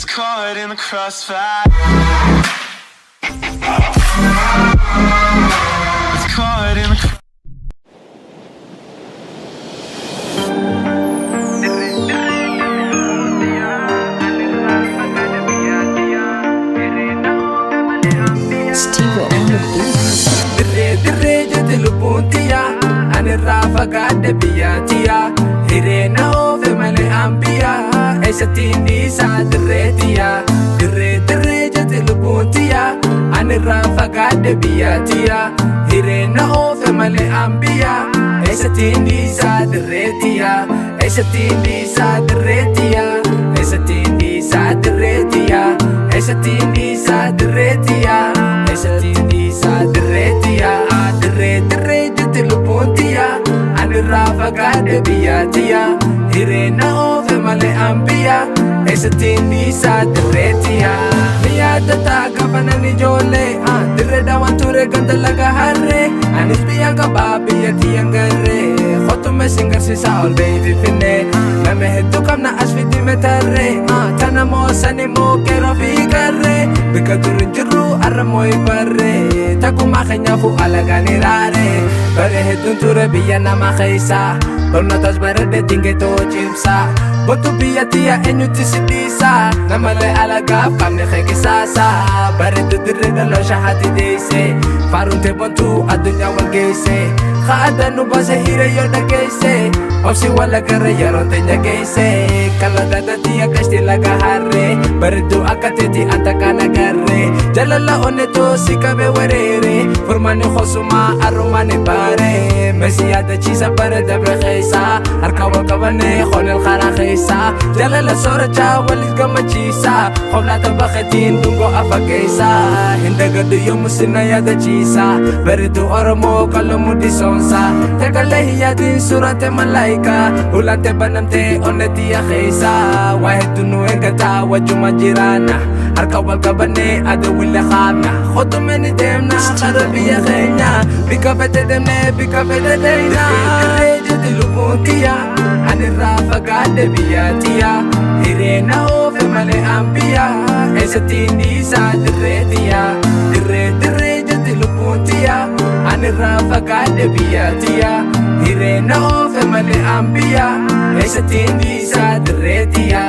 that's caught in the crossfire. It's caught in the Steve on the beat. Dirree jette lubbuun tiyya ani irraa fagaadhe biyya tiyya hireena oofe malee hambiyya eessattiin dhiisaa dirree tiyya dirree jette lubbuun tiyya ani irraa fagaadhe biyya tiyya hireena oofe malee hambiyya eessattiin dhiisaa dirree tiyya eessattiin dhiisaa dirree tiyya eessattiin dhiisaa dirree tiyya eessattiin dhiisaa dirree tiyya eessattiin dhiisaa dirree tiyya dirree jette lubbuun tiyya ani irraa fagaadhe biyya tiyya hireena oofe malee hambiyya eessattiin dhiisaa dirree tiyya ni yaadataa gafanan ijoollee dirree daawwan ture ganda laga harree anis biyya qabaa biyya tiyyan garree qotume singarsiisaa ol ba'ii finfinnee nama hedduu qabna as fidii metarree tana moosani mookeroo fi garree bika durin jirru arra mooyi barree takkumaa keenyaafu alagaan iraaree bare hedduun ture biyya nama keessaa barnootas baradhee dingeetoo cimsaa botu biyya tiyya eenyutti si dhiisaa namalee alagaaf qabne keekisaasaa bareedu dirree dhaloo shahati deeyse faaruntee bontuu addunyaa wal geesse haadha nu baase hiriyyoo dhageesse obsi wala garre yeroon teenya geesse kalladada tiyya qashti laga harree bareedu akka teeti anta kana garree jalala onnetoo si qabe wereere furmaani hosumaa arrumaani baaree mesi yaadachiisa bare dabre keessaa harka wal qabannee honel karaa keessaa jalala soorachaa walis gammachiisaa hoblaata bakkeetiin dungoo afa keessaa hindagaddu yommuu sina yaadachiisa bareedu oromoo qallamuu disoonsa tegalee hiyyaadiin suurate malaayika ulante banamtee onnetiyya keessaa waa hedduu nu eeggataa wajjuma jiraana harka wal qabannee adawwille qaabna qotumeni deemna qara biyya keenya bika fete deemnee bika fete deeyna dirree jette lubbuun tiyya ani irraa fagaadhe biyya tiyya hireena oofe malee hambiyya eessattiin dhiisaa dirree tiyya dirree jette lubbuun tiyya ani irraa fagaadhe biyya tiyya hireena oofe malee hambiyya eessattiin dhiisaa dirree tiyya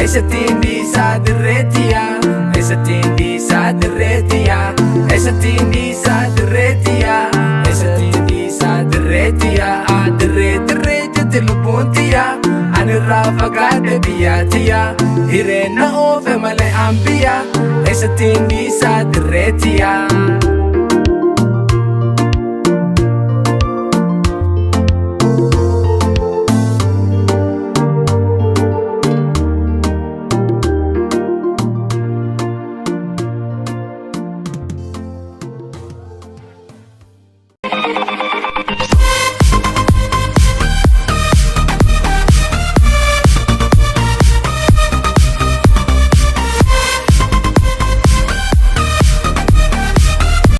eessattiin dhiisaa dirree tiyya eessattiin dhiisaa dirree tiyya eessattiin dhiisaa dirree tiyya eessattiin dhiisaa dirree tiyya dirree jette lubbuun tiyya ani irraa fagaadhe biyya tiyya hireena oofe malee hambiyya eessattiin dhiisaa dirree tiyya